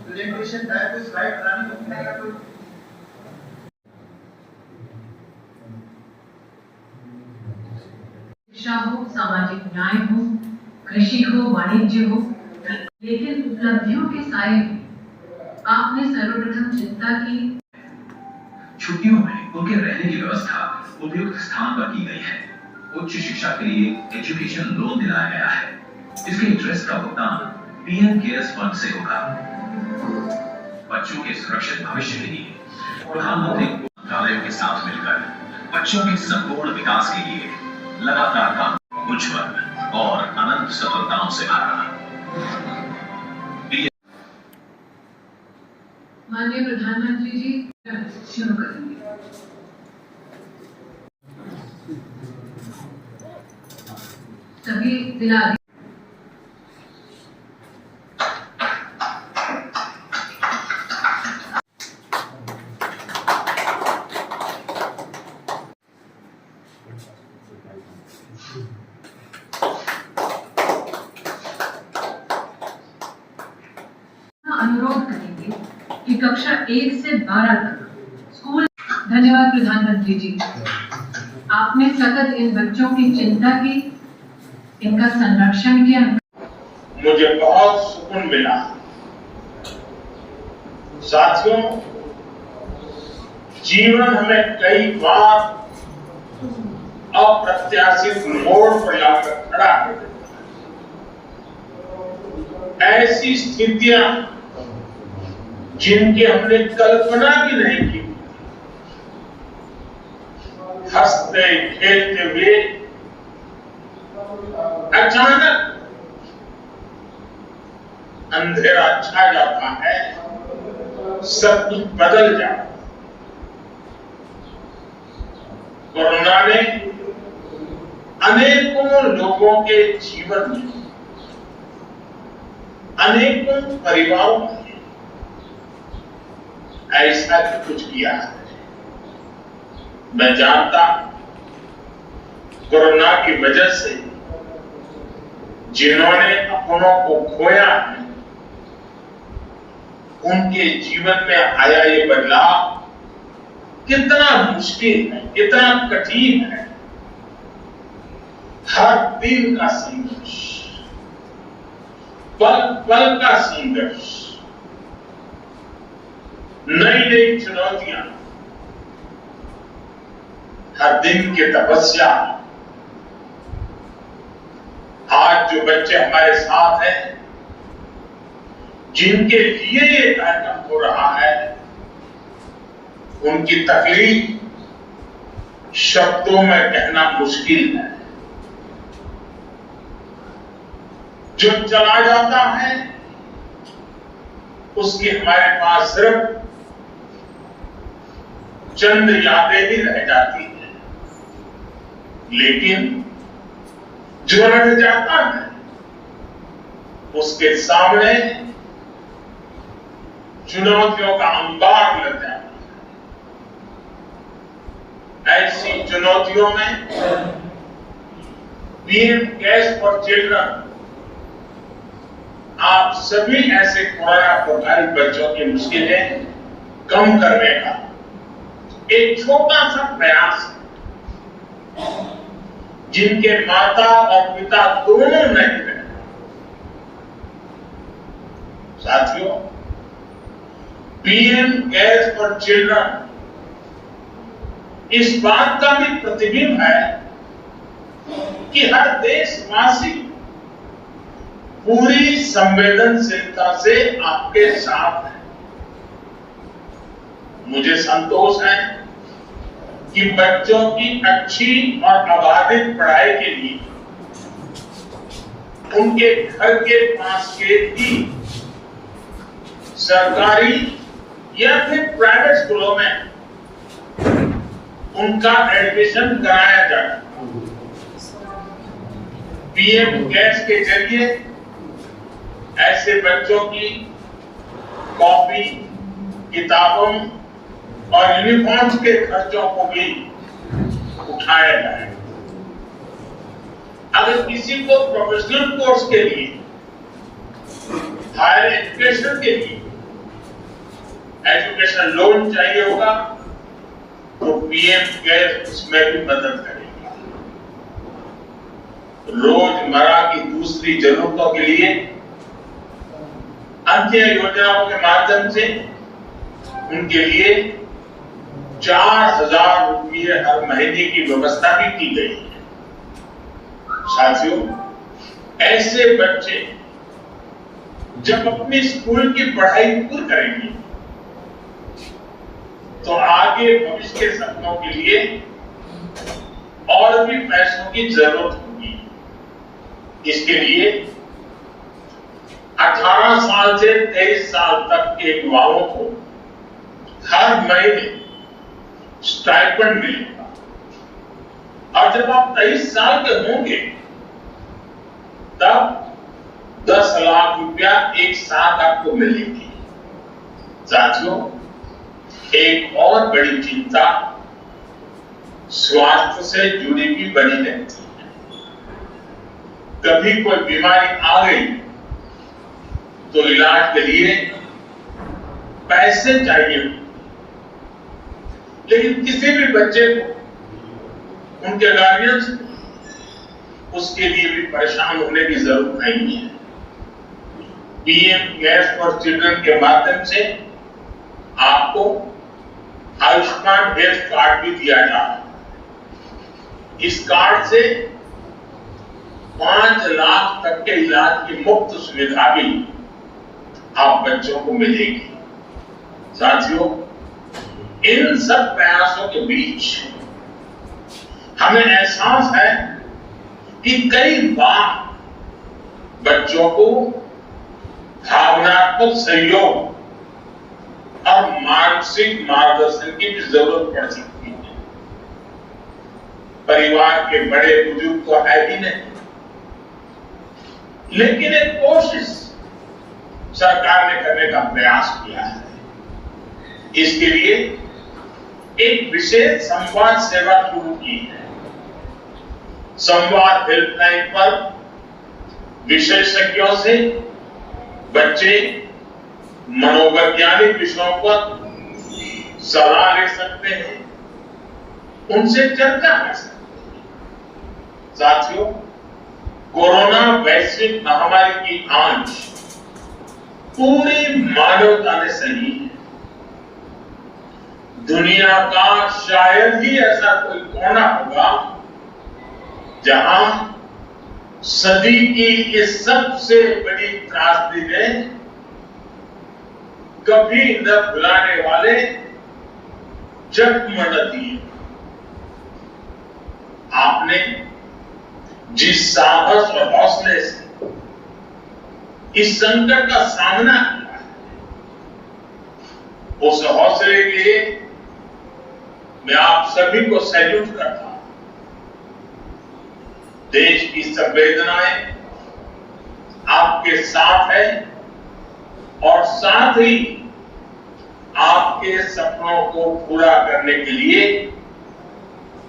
Presentation type की slide बनानी होती है या कोई शिक्षा हो, सामाजिक न्याय हो, कृषि हो, वाणिज्य हो, लेकिन उपलब्धियों के साए में आपने सर्वप्रथम चिंता की। छुट्टियों में उनके रहने की व्यवस्था उपयुक्त स्थान पर की गई है। उच्च शिक्षा के लिए एजुकेशन लोन दिलाया गया है। इसके इंटरेस्ट का भुगतान पीएम केयर्स फंड से होगा। बच्चों के सुरक्षित भविष्य के लिए प्रधानमंत्री मंत्रालय के साथ मिलकर बच्चों के संपूर्ण विकास के लिए लगातार काम उज्ज्वल और अनंत सफलताओं से भरा। माननीय प्रधानमंत्री जी शुरू करेंगे। सभी जिला अनुरोध करेंगे कि कक्षा 1 से 12 तक स्कूल। धन्यवाद प्रधानमंत्री जी, आपने सतत इन बच्चों की चिंता की, इनका संरक्षण किया। मुझे बहुत सुकून मिला। साथियों, जीवन हमें कई बार अप्रत्याशित मोड़ पर लाकर खड़ा कर देता है। ऐसी स्थितियां जिनकी हमने कल्पना भी नहीं की, हंसते खेलते हुए अचानक अंधेरा छा जाता है, सब कुछ बदल जाता है। कोरोना ने अनेकों लोगों के जीवन में, अनेकों परिवारों में ऐसा कुछ किया है। मैं जानता कोरोना की वजह से जिन्होंने अपनों को खोया है, उनके जीवन में आया ये बदलाव कितना मुश्किल है, कितना कठिन है। हर दिन का संघर्ष, पल पल का संघर्ष, नई नई चुनौतियां, हर दिन की तपस्या। आज जो बच्चे हमारे साथ हैं, जिनके लिए ये कार्यक्रम हो रहा है, उनकी तकलीफ शब्दों में कहना मुश्किल है। जो चला जाता है उसकी हमारे पास सिर्फ चंद यादें ही रह जाती हैं, लेकिन जो रह जाता है उसके सामने चुनौतियों का अंबार लग जाता है। ऐसी चुनौतियों में पीएम केयर्स फॉर चिल्ड्रन आप सभी ऐसे कोरोना प्रभावित बच्चों की मुश्किलें कम करने का एक छोटा सा प्रयास है, जिनके माता और पिता दोनों नहीं रहे। साथियों, पीएम केयर्स फॉर चिल्ड्रन इस बात का भी प्रतिबिंब है कि हर देशवासी पूरी संवेदनशीलता से आपके साथ है। मुझे संतोष है कि बच्चों की अच्छी और अबाधित पढ़ाई के लिए उनके घर के पास के ही सरकारी या फिर प्राइवेट स्कूलों में उनका एडमिशन कराया जाए। पीएम केयर्स के जरिए ऐसे बच्चों की कॉपी, किताबों और यूनिफॉर्म्स के खर्चों को भी उठाया जाए। अगर किसी को प्रोफेशनल कोर्स के लिए, हायर एजुकेशन के लिए एजुकेशन लोन चाहिए होगा तो पीएम केयर्स उसमें भी मदद करेगा। रोजमर्रा की दूसरी जरूरतों के लिए अन्य योजनाओं के माध्यम से उनके लिए 4,000 रुपये हर महीने की व्यवस्था भी की गई है। साथियों, ऐसे बच्चे जब अपनी स्कूल की पढ़ाई पूरी करेंगे तो आगे भविष्य के सपनों के लिए और भी पैसों की जरूरत होगी। इसके लिए 18 साल से 23 साल तक के युवाओं को हर महीने स्टाइपेंड मिलेगा और जब आप 23 साल के होंगे तब 10 लाख रुपया एक साथ आपको मिलेगी। साथियों, एक और बड़ी चिंता स्वास्थ्य से जुड़ी भी बनी रहती है। कभी कोई बीमारी आ गई तो इलाज के लिए पैसे चाहिए, लेकिन किसी भी बच्चे को उनके गार्डियंस उसके लिए भी परेशान होने की जरूरत नहीं है। पीएम केयर्स फॉर चिल्ड्रन के माध्यम से आपको आयुष्मान हेल्थ कार्ड भी दिया जा रहा है। इस कार्ड से 5 लाख तक के इलाज की मुफ्त सुविधा भी आप बच्चों को मिलेगी। साथियों, इन सब प्रयासों के बीच हमें एहसास है कि कई बार बच्चों को भावनात्मक सहयोग और मानसिक मार्गदर्शन की भी जरूरत पड़ सकती है। परिवार के बड़े बुजुर्ग तो है भी नहीं, लेकिन एक कोशिश सरकार ने करने का प्रयास किया है। इसके लिए एक विशेष संवाद सेवा शुरू की है। संवाद हेल्पलाइन पर विशेषज्ञों से बच्चे मनोवैज्ञानिक विषयों पर सलाह ले सकते हैं, उनसे चर्चा कर सकते हैं। साथियों, कोरोना वैश्विक महामारी की आंच पूरी मानवता ने सही है। दुनिया का शायद ही ऐसा कोई कोना होगा जहां सदी की इस सबसे बड़ी त्रासदी ने कभी न भुलाने वाले जख्म न दिए। आपने जिस साहस और हौसले से इस संकट का सामना किया है, उस हौसले के लिए मैं आप सभी को सैल्यूट करता हूं। देश की संवेदनाएं आपके साथ है और साथ ही आपके सपनों को पूरा करने के लिए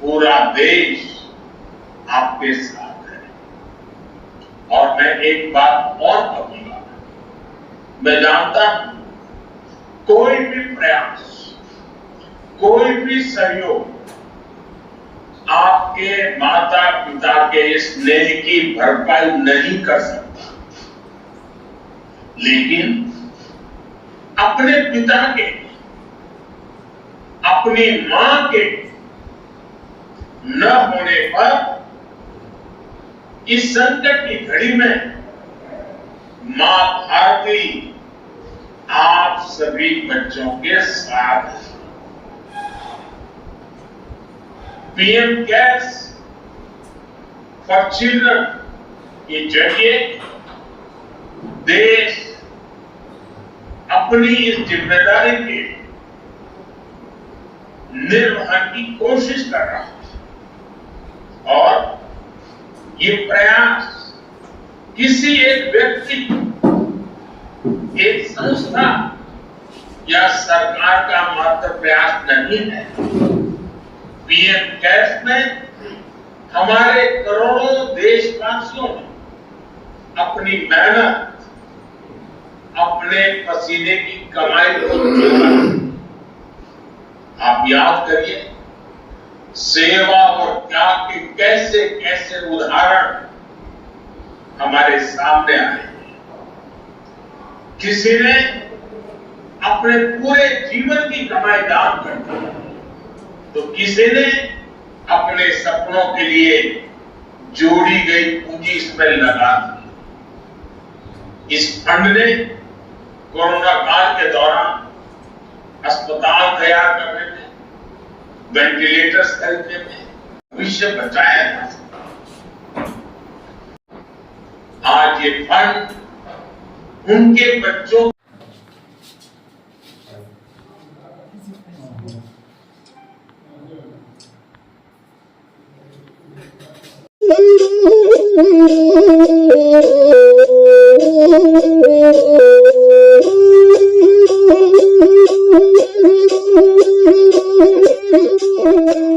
पूरा देश आपके साथ है। और मैं एक बात और कहूंगा, मैं जानता हूं कोई भी प्रयास, कोई भी सहयोग आपके माता पिता के स्नेह की भरपाई नहीं कर सकता, लेकिन अपने पिता के, अपनी मां के न होने पर इस संकट की घड़ी में मां भारती आप सभी बच्चों के साथ है। पीएम केयर्स फॉर चिल्ड्रन के जरिए देश अपनी इस जिम्मेदारी के निर्वहन की कोशिश कर रहा है और ये प्रयास किसी एक व्यक्ति, एक संस्था या सरकार का मात्र प्रयास नहीं है। पीएम केयर्स में हमारे करोड़ों देशवासियों ने अपनी मेहनत, अपने पसीने की कमाई को जोड़ा। आप याद करिए, सेवा और त्याग के कैसे कैसे उदाहरण हमारे सामने आए। किसी ने अपने पूरे जीवन की कमाई दान कर दी, तो किसी ने अपने सपनों के लिए जोड़ी गई पूंजी इसमें लगा दी। इस फंड ने कोरोना काल के दौरान अस्पताल तैयार करने में, वेंटिलेटर्स खरीदने में भविष्य बचाया जा सकता। आज ये फंड उनके बच्चों Thank you.